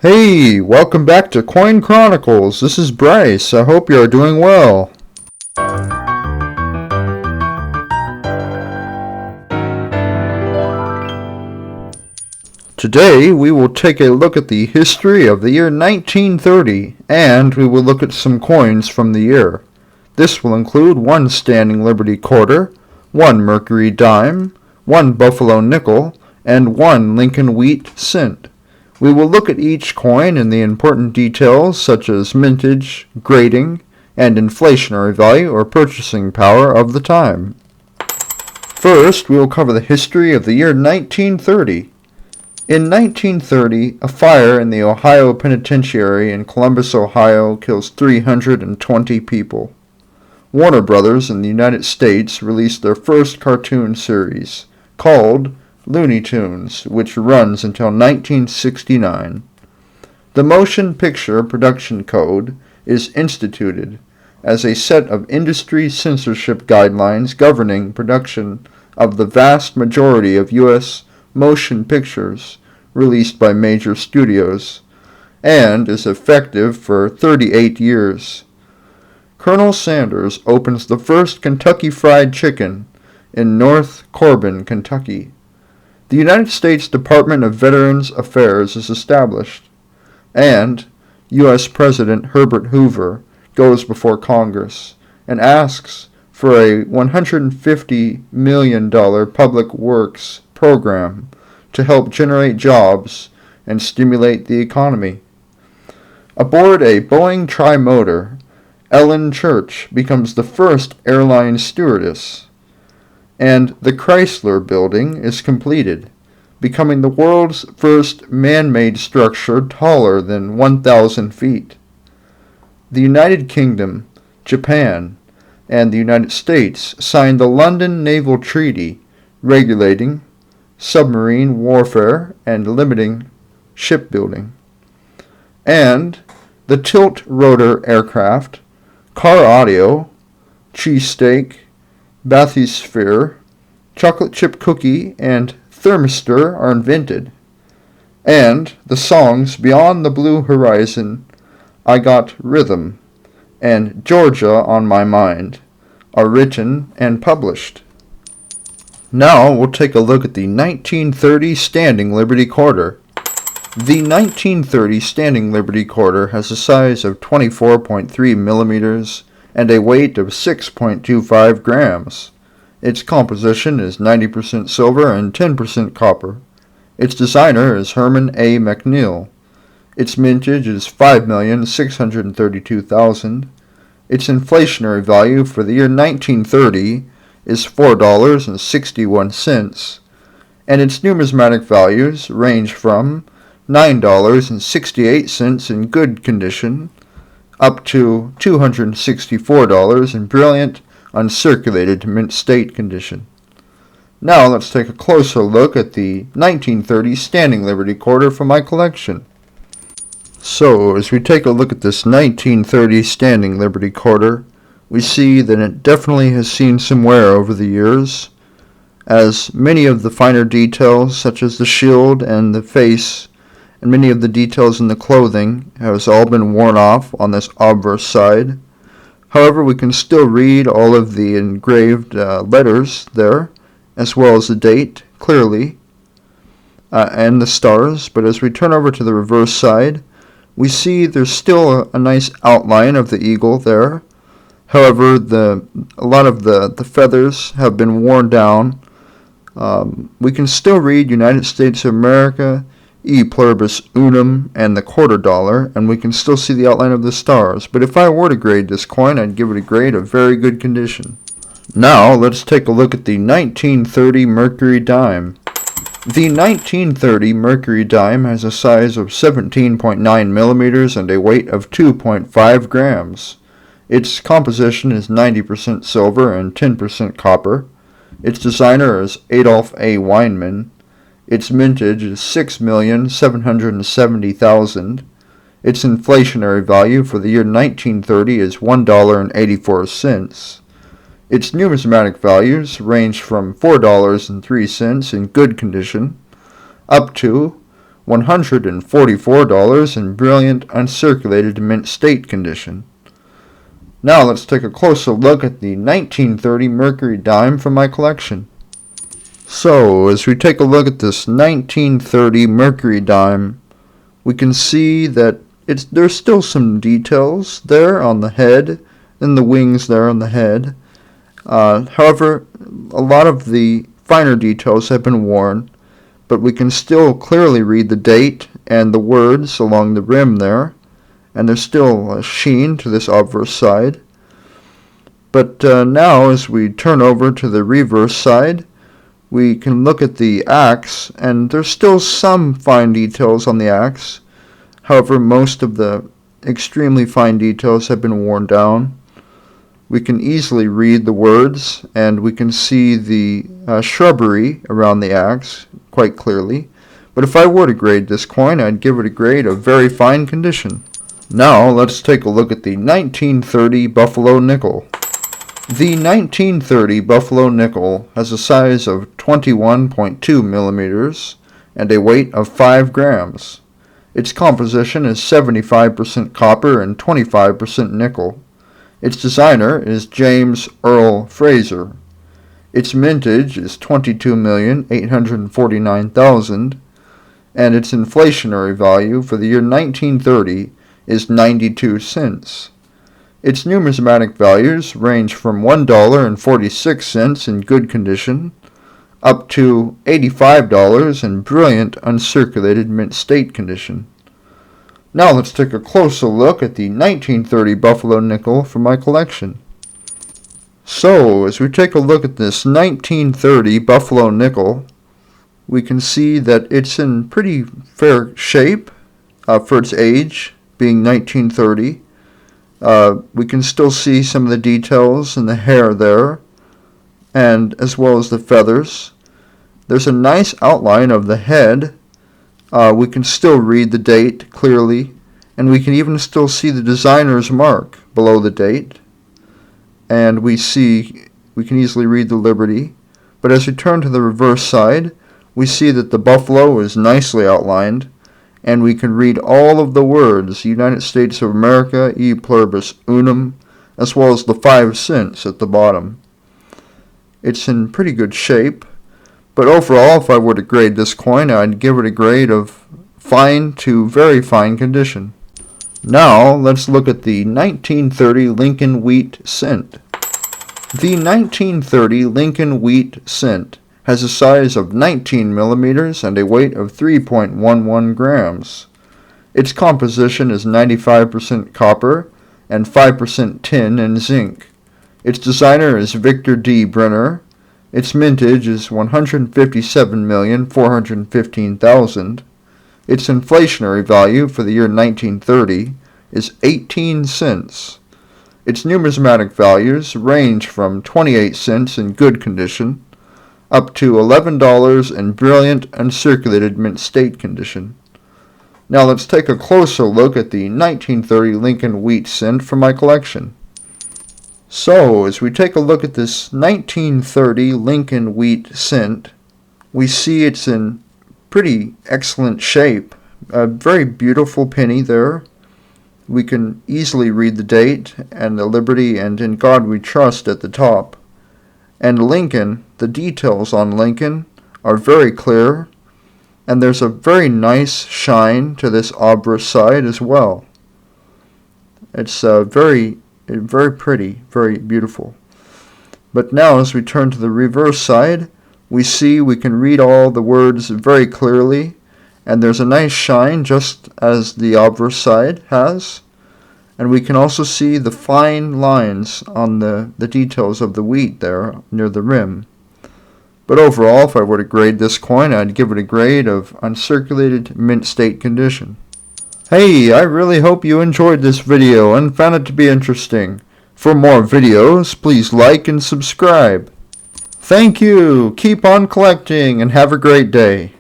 Hey, welcome back to Coin Chronicles. This is Bryce. I hope you are doing well. Today we will take a look at the history of the year 1930, and we will look at some coins from the year. This will include one standing Liberty quarter, one Mercury dime, one Buffalo nickel, and one Lincoln wheat cent. We will look at each coin and the important details such as mintage, grading, and inflationary value or purchasing power of the time. First, we will cover the history of the year 1930. In 1930, a fire in the Ohio Penitentiary in Columbus, Ohio kills 320 people. Warner Brothers in the United States released their first cartoon series, called Looney Tunes, which runs until 1969. The Motion Picture Production Code is instituted as a set of industry censorship guidelines governing production of the vast majority of U.S. motion pictures released by major studios, and is effective for 38 years. Colonel Sanders opens the first Kentucky Fried Chicken in North Corbin, Kentucky. The United States Department of Veterans Affairs is established, and U.S. President Herbert Hoover goes before Congress and asks for a $150 million public works program to help generate jobs and stimulate the economy. Aboard a Boeing Trimotor, Ellen Church becomes the first airline stewardess, and the Chrysler Building is completed, becoming the world's first man-made structure taller than 1,000 feet. The United Kingdom, Japan, and the United States signed the London Naval Treaty regulating submarine warfare and limiting shipbuilding. And the tilt-rotor aircraft, car audio, cheesesteak, bathysphere, chocolate chip cookie, and thermistor are invented. And the songs Beyond the Blue Horizon, I Got Rhythm, and Georgia on My Mind are written and published. Now we'll take a look at the 1930 Standing Liberty Quarter. The 1930 Standing Liberty Quarter has a size of 24.3 millimeters and a weight of 6.25 grams. Its composition is 90% silver and 10% copper. Its designer is Herman A. McNeil. Its mintage is 5,632,000. Its inflationary value for the year 1930 is $4.61, and its numismatic values range from $9.68 in good condition up to $264 in brilliant, uncirculated mint state condition. Now let's take a closer look at the 1930 Standing Liberty Quarter from my collection. So, as we take a look at this 1930 Standing Liberty Quarter, we see that it definitely has seen some wear over the years, as many of the finer details, such as the shield and the face, and many of the details in the clothing, has all been worn off on this obverse side. However, we can still read all of the engraved letters there, as well as the date, clearly, and the stars. But as we turn over to the reverse side, we see there's still a nice outline of the eagle there. However, a lot of the feathers have been worn down. We can still read United States of America, E pluribus unum, and the quarter dollar, and we can still see the outline of the stars. But if I were to grade this coin, I'd give it a grade of very good condition. Now, let's take a look at the 1930 Mercury dime. The 1930 Mercury dime has a size of 17.9 millimeters and a weight of 2.5 grams. Its composition is 90% silver and 10% copper. Its designer is Adolph A. Weinman. Its mintage is 6,770,000. Its inflationary value for the year 1930 is $1.84. Its numismatic values range from $4.03 in good condition up to $144 in brilliant, uncirculated mint state condition. Now let's take a closer look at the 1930 Mercury dime from my collection. So, as we take a look at this 1930 Mercury dime, we can see that there's still some details there on the head and the wings there on the head. However, a lot of the finer details have been worn, but we can still clearly read the date and the words along the rim there, and there's still a sheen to this obverse side. But now as we turn over to the reverse side, we can look at the axe, and there's still some fine details on the axe. However, most of the extremely fine details have been worn down. We can easily read the words, and we can see the shrubbery around the axe quite clearly. But if I were to grade this coin, I'd give it a grade of very fine condition. Now let's take a look at the 1930 Buffalo nickel. The 1930 Buffalo nickel has a size of 21.2 millimeters and a weight of 5 grams. Its composition is 75% copper and 25% nickel. Its designer is James Earl Fraser. Its mintage is 22,849,000, and its inflationary value for the year 1930 is 92 cents. Its numismatic values range from $1.46 in good condition up to $85 in brilliant uncirculated mint state condition. Now let's take a closer look at the 1930 Buffalo nickel from my collection. So, as we take a look at this 1930 Buffalo nickel, we can see that it's in pretty fair shape for its age, being 1930. We can still see some of the details in the hair there, and as well as the feathers. There's a nice outline of the head. We can still read the date clearly, and we can even still see the designer's mark below the date. And we can easily read the Liberty. But as we turn to the reverse side, we see that the buffalo is nicely outlined, and we can read all of the words, United States of America, e pluribus unum, as well as the 5 cents at the bottom. It's in pretty good shape, but overall, if I were to grade this coin, I'd give it a grade of fine to very fine condition. Now, let's look at the 1930 Lincoln Wheat Cent. The 1930 Lincoln Wheat Cent has a size of 19 millimeters and a weight of 3.11 grams. Its composition is 95% copper and 5% tin and zinc. Its designer is Victor D. Brenner. Its mintage is 157,415,000. Its inflationary value for the year 1930 is 18 cents. Its numismatic values range from 28 cents in good condition up to $11 in brilliant uncirculated mint state condition. Now let's take a closer look at the 1930 Lincoln Wheat Cent from my collection. So, as we take a look at this 1930 Lincoln Wheat Cent, we see it's in pretty excellent shape. A very beautiful penny there. We can easily read the date and the Liberty and In God We Trust at the top. And Lincoln, the details on Lincoln are very clear, and there's a very nice shine to this obverse side as well. It's very pretty, very beautiful. But now as we turn to the reverse side, we can read all the words very clearly, and there's a nice shine just as the obverse side has. And we can also see the fine lines on the details of the wheat there near the rim. But overall, if I were to grade this coin, I'd give it a grade of uncirculated mint state condition. Hey, I really hope you enjoyed this video and found it to be interesting. For more videos, please like and subscribe. Thank you, keep on collecting, and have a great day.